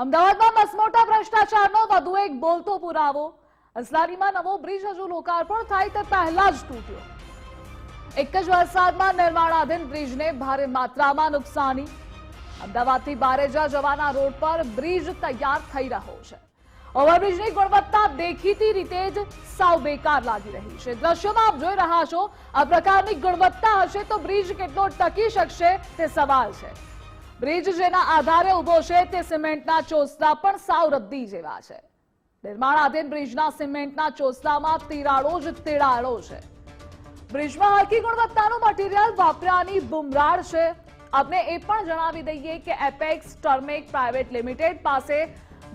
અમદાવાદમાં મસમોટા ભ્રષ્ટાચારનો વધુ એક બોલતો પુરાવો। અસલાલીમાં નવો બ્રિજ હજુ લોકાર્પણ થાય તે પહેલા જ તૂટ્યો। એક જ વરસાદમાં નિર્માણાધીન બ્રિજને ભારે માત્રામાં નુકસાની। અમદાવાદથી બારેજા જવાના રોડ પર બ્રિજ તૈયાર થઈ રહ્યો છે। ઓવરબ્રિજની ગુણવત્તા દેખીતી રીતે જ સાવ બેકાર લાગી રહી છે। દ્રશ્યોમાં આપ જોઈ રહ્યા છો, આ પ્રકારની ગુણવત્તા હશે તો બ્રિજ કેટલો ટકી શકશે તે સવાલ છે। બ્રિજ જેના આધારે ઉભો છે તે સિમેન્ટના ચોસલા પણ સાવ રદ્દી જેવા છે। નિર્માણાધીન બ્રિજના સિમેન્ટના ચોસલામાં તિરાડો જ તિરાડો છે। બ્રિજમાં હલકી ગુણવત્તાનું મટીરીયલ વાપર્યાની બુમરાડ છે। આપણે એ પણ જણાવી દઈએ કે એપેક્સ ટર્મેક પ્રાઇવેટ લિમિટેડ પાસે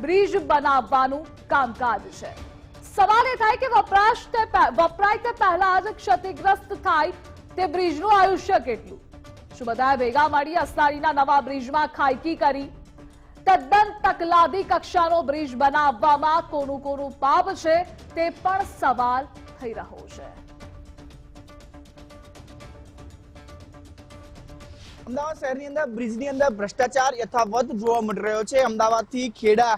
બ્રિજ બનાવવાનું કામકાજ છે। સવાલ એ થાય કે વપરાય તે પહેલા જ ક્ષતિગ્રસ્ત થાય તે બ્રિજનું આયુષ્ય કેટલું? શું બધાએ ભેગા મળી અસલાલીના નવા બ્રિજમાં ખાયકી કરી? તદ્દન તકલાદી કક્ષાનો બ્રિજ બનાવવામાં કોનું કોનું પાપ છે તે પણ સવાલ થઈ રહ્યો છે। અમદાવાદ શહેરની અંદર બ્રિજની અંદર ભ્રષ્ટાચાર યથાવત જોવા મળી રહ્યો છે। અમદાવાદથી ખેડા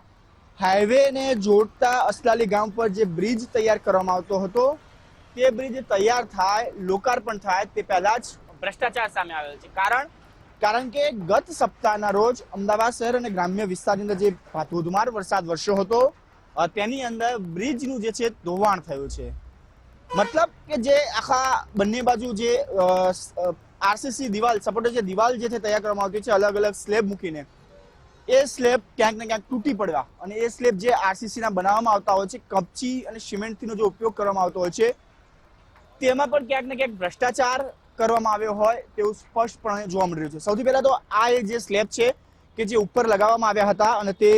હાઈવે ને જોડતા અસલાલી ગામ પર જે બ્રિજ તૈયાર કરવામાં આવતો હતો તે બ્રિજ તૈયાર થાય, લોકાર્પણ થાય તે પહેલા જ ભ્રષ્ટાચાર સામે આવેલ છે। કારણ કે ગત સપ્તાહના રોજ અમદાવાદ શહેર અને ગ્રામ્ય વિસ્તારની અંદર જે ધોધમાર વરસાદ વરસ્યો હતો તેની અંદર બ્રિજનું જે છે ધોવાણ થયું છે। મતલબ કે જે આખા બંને બાજુ જે આરસીસી દિવાલ સપોર્ટ જે દિવાલ જે છે તૈયાર કરવામાં આવતી છે અલગ અલગ સ્લેબ મૂકીને, એ સ્લેબ ક્યાંક ને ક્યાંક તૂટી પડવા અને એ સ્લેબ જે આરસીસી ના બનાવવામાં આવતા હોય છે, કપચી અને સિમેન્ટનો જે ઉપયોગ કરવામાં આવતો હોય છે તેમાં પણ ક્યાંક ને ક્યાંક ભ્રષ્ટાચાર કરવામાં આવ્યો હોય તેવું સ્પષ્ટપણે જોવા મળી રહ્યું છે। સૌથી પહેલા તો આ એક જે સ્લેબ છે કે જે ઉપર લગાવવામાં આવ્યા હતા અને તે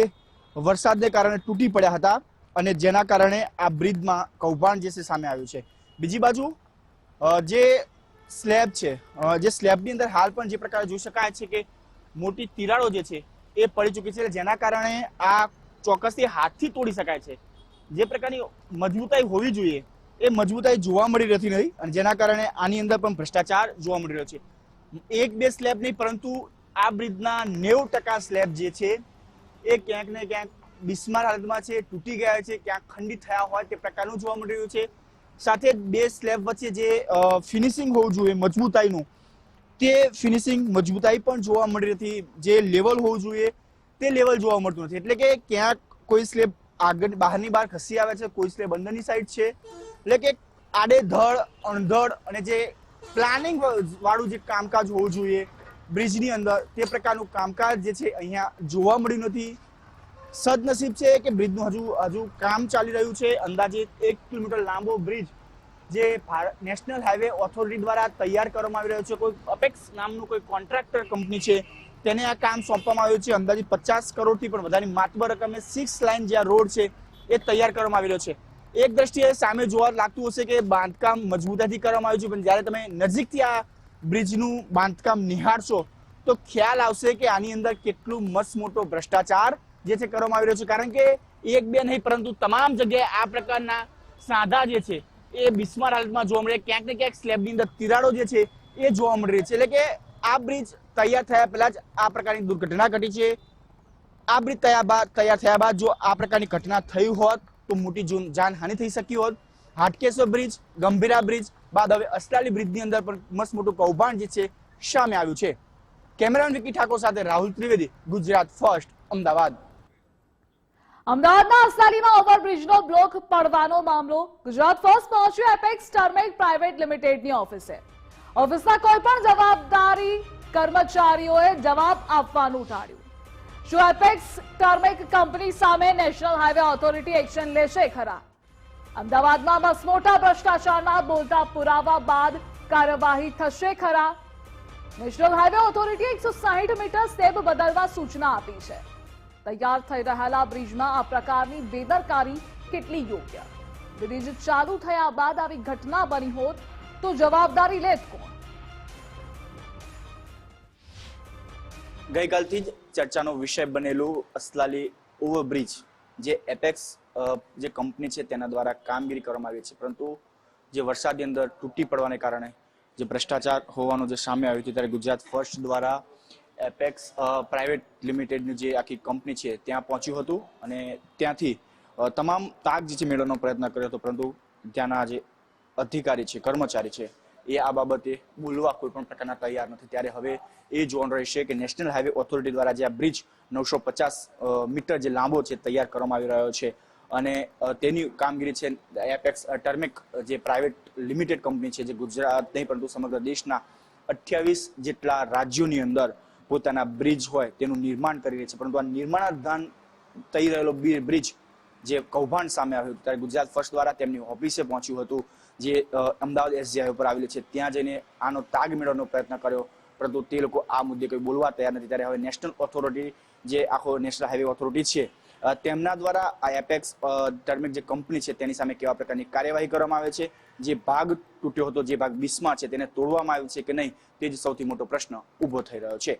વરસાદને કારણે તૂટી પડ્યા હતા અને જેના કારણે આ બ્રિજમાં કૌભાંડ જે છે સામે આવ્યું છે। બીજી બાજુ જે સ્લેબ છે, જે સ્લેબની અંદર હાલ પણ જે પ્રકારે જોઈ શકાય છે કે મોટી તિરાડો જે છે એ પડી ચૂકી છે, જેના કારણે આ ચોક્કસથી હાથથી તોડી શકાય છે। જે પ્રકારની મજબૂતાઈ હોવી જોઈએ એ મજબૂતાઈ જોવા મળી નથી નહીં અને જેના કારણે આની અંદર પણ ભ્રષ્ટાચાર જોવા મળી રહ્યો છે। એક બે સ્લેબ નહીં પરંતુ આ બ્રિજના 90% સ્લેબ જે છે એ ક્યાંક ને ક્યાંક બિસ્માર હાલતમાં છે, તૂટી ગયા છે, ક્યાંક ખંડિત થયા હોય તે પ્રકારનું જોવા મળી રહ્યું છે। સાથે બે સ્લેબ વચ્ચે જે ફિનિશિંગ હોવું જોઈએ મજબૂતાઈનું, તે ફિનિશિંગ મજબૂતાઈ પણ જોવા મળી નથી। જે લેવલ હોવું જોઈએ તે લેવલ જોવા મળતું નથી। એટલે કે ક્યાંક કોઈ સ્લેબ આગળ બહારની બહાર ખસી આવે છે, કોઈ સ્લેબ અંદરની સાઈડ છે। એટલે કે આડેધડ અણધડ અને જે પ્લાનિંગ વાળું જે કામકાજ હોવું જોઈએ બ્રિજની અંદર તે પ્રકારનું કામકાજ જે છે અહીંયા જોવા મળ્યું નથી। સદનસીબ છે કે બ્રિજનું હજુ કામ ચાલી રહ્યું છે। અંદાજે 1 કિલોમીટર લાંબો બ્રિજ જે નેશનલ હાઈવે ઓથોરિટી દ્વારા તૈયાર કરવામાં આવી રહ્યો છે। કોઈ અપેક્સ નામનું કોઈ કોન્ટ્રાક્ટર કંપની છે તેને આ કામ સોંપવામાં આવ્યું છે। અંદાજે 50 કરોડથી પણ વધારે માતબર રકમે 6 લાઇન જે રોડ છે એ તૈયાર કરવામાં આવી રહ્યો છે। એક દ્રષ્ટિએ સામે જોવા લાગતું હશે કે બાંધકામ મજબૂતાઈથી કરવામાં આવ્યું છે, પણ જ્યારે તમે નજીકથી આ બ્રિજનું બાંધકામ નિહાળશો તો ખ્યાલ આવશે કે આની અંદર કેટલું મસ્ત મોટો ભ્રષ્ટાચાર જે છે કરવામાં આવી રહ્યો છે। કારણ કે એક બે નહીં પરંતુ તમામ જગ્યાએ આ પ્રકારના સાંધા જે છે એ બિસ્માર હાલતમાં જોવા મળે, ક્યાંક ને ક્યાંક સ્લેબની અંદર તિરાડો જે છે એ જોવા મળી રહી છે। એટલે કે આ બ્રિજ તૈયાર થયા પહેલા જ આ પ્રકારની દુર્ઘટના ઘટી છે। આ બ્રિજ તૈયાર થયા બાદ જો આ પ્રકારની ઘટના થઈ હોત તો મોટી જાનહાનિ થઈ શકી હોત। હાટકેશ્વર બ્રિજ, ગંભીરા બ્રિજ બાદ હવે અસલાલી બ્રિજની અંદર પણ મસ્ત મોટું કૌભાંડ જે છે સામે આવ્યું છે। કેમેરામેન વિકી ઠાકોર સાથે રાહુલ ત્રિવેદી, ગુજરાત ફર્સ્ટ, અમદાવાદ। અમદાવાદના અસલાલીમાં ઓવરબ્રિજનો બ્લોક પડવાનો મામલો। ગુજરાત ફર્સ્ટ પહોંચ્યું એપેક્સ ટર્મેક પ્રાઇવેટ લિમિટેડની ઓફિસે। ઓફિસના કોઈ પણ જવાબદારી કર્મચારીઓએ જવાબ આપવાનું ટાળ્યું। શું એપેક્સ ટર્મેક કંપની સામે નેશનલ હાઈવે ઓથોરિટી એક્શન લેશે ખરા? અમદાવાદમાં મસમોટા ભ્રષ્ટાચારના બોલતા પુરાવા બાદ કાર્યવાહી થશે ખરા? National highway authority 160 metre slab બદલવા સૂચના આપી છે। તૈયાર થઈ રહેલા બ્રિજમાં આ પ્રકારની બેદરકારી કેટલી યોગ્ય? બ્રિજ ચાલુ થયા બાદ આવી ઘટના બની હોત તો જવાબદારી લેત કોણ? ગઈકાલથી જ ચર્ચાનો વિષય બનેલું અસલાલી ઓવરબ્રિજ જે એપેક્સ જે કંપની છે તેના દ્વારા કામગીરી કરવામાં આવી છે, પરંતુ જે વરસાદની અંદર તૂટી પડવાને કારણે જે ભ્રષ્ટાચાર હોવાનું જે સામે આવ્યું છે, ત્યારે ગુજરાત ફર્સ્ટ દ્વારા એપેક્સ પ્રાઇવેટ લિમિટેડની જે આખી કંપની છે ત્યાં પહોંચ્યું હતું અને ત્યાંથી તમામ તાગ જે છે મેળવવાનો પ્રયત્ન કર્યો હતો, પરંતુ ત્યાંના જે અધિકારી છે, કર્મચારી છે, એ આ બાબતે બોલવા કોઈ પણ પ્રકારના તૈયાર નથી. ત્યારે હવે એ જોવાનું રહેશે કે નેશનલ હાઈવે ઓથોરિટી દ્વારા જે આ બ્રિજ 950 મીટર જે લાંબો છે તૈયાર કરવામાં આવી રહ્યો છે અને તેની કામગીરી છે એપેક્સ ટર્મેક જે પ્રાઇવેટ લિમિટેડ કંપની છે, જે ગુજરાત નહીં પરંતુ સમગ્ર દેશના 28 જેટલા રાજ્યોની અંદર પોતાના બ્રિજ હોય તેનું નિર્માણ કરી રહી છે. પરંતુ આ નિર્માણાધીન થઈ રહેલો બ્રિજ જે કૌભાંડ સામે આવ્યું ત્યારે ગુજરાત ફર્સ્ટ દ્વારા તેમની ઓફિસે પહોંચ્યું હતું, જે અમદાવાદ એસજી ઉપર આવેલી છે. ત્યાં જઈને આનો તાગ મેળવવાનો પ્રયત્ન કર્યો, પરંતુ તે લોકો આ મુદ્દે કોઈ બોલવા તૈયાર નથી. ત્યારે હવે નેશનલ ઓથોરિટી જે આખો નેશનલ હાઈવે ઓથોરિટી છે તેમના દ્વારા આ એપેક્સ ટર્મેક જે કંપની છે તેની સામે કેવા પ્રકારની કાર્યવાહી કરવામાં આવે છે, જે ભાગ તૂટ્યો હતો, જે ભાગ બિસ્માર છે તેને તોડવામાં આવ્યો છે કે નહીં, તે જ સૌથી મોટો પ્રશ્ન ઊભો થઈ રહ્યો છે.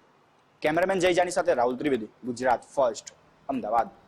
કેમેરામેન જય જાની સાથે રાહુલ ત્રિવેદી, ગુજરાત ફર્સ્ટ, અમદાવાદ.